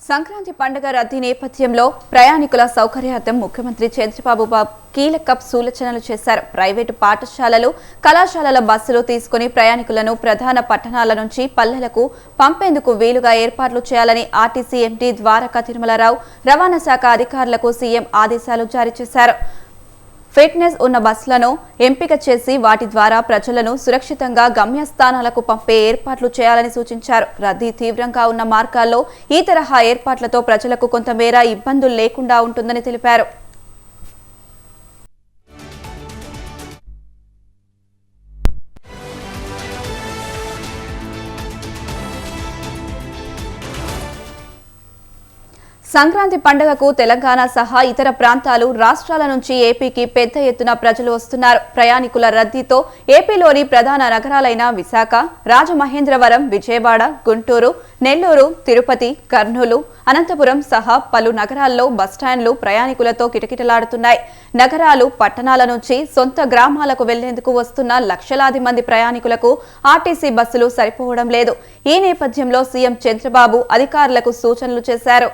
సంక్రాంతి పండుగ రద్దీ నేపథ్యంలో ప్రయాణికుల సౌకర్యార్థం ముఖ్యమంత్రి చంద్రబాబు కీలక సూచనలు చేశారు. ప్రైవేటు పాఠశాలలు, కళాశాలల బస్సులు తీసుకుని ప్రయాణికులను ప్రధాన పట్టణాల నుంచి పల్లెలకు పంపేందుకు వీలుగా ఏర్పాట్లు చేయాలని ఆర్టీసీ ఎండీ ద్వారకా తిరుమలరావు రవాణా శాఖ అధికారులకు సీఎం ఆదేశాలు జారీ చేశారు. ఫిట్నెస్ ఉన్న బస్సులను ఎంపిక చేసి వాటి ద్వారా ప్రజలను సురక్షితంగా గమ్యస్థానాలకు పంపే ఏర్పాట్లు చేయాలని సూచించారు. రద్దీ తీవ్రంగా ఉన్న మార్గాల్లో ఈ తరహా ఏర్పాట్లతో ప్రజలకు కొంతమేర ఇబ్బందులు లేకుండా ఉంటుందని తెలిపారు. సంక్రాంతి పండుగకు తెలంగాణ సహా ఇతర ప్రాంతాలు, రాష్ట్రాల నుంచి ఏపీకి పెద్ద ఎత్తున ప్రజలు వస్తున్నారు. ప్రయాణికుల రద్దీతో ఏపీలోని ప్రధాన నగరాలైన విశాఖ, రాజమహేంద్రవరం, విజయవాడ, గుంటూరు, నెల్లూరు, తిరుపతి, కర్నూలు, అనంతపురం సహా పలు నగరాల్లో బస్టాండ్లు ప్రయాణికులతో కిటకిటలాడుతున్నాయి. నగరాలు, పట్టణాల నుంచి సొంత గ్రామాలకు వెళ్లేందుకు వస్తున్న లక్షలాది మంది ప్రయాణికులకు ఆర్టీసీ బస్సులు సరిపోవడం లేదు. ఈ నేపథ్యంలో సీఎం చంద్రబాబు అధికారులకు సూచనలు చేశారు.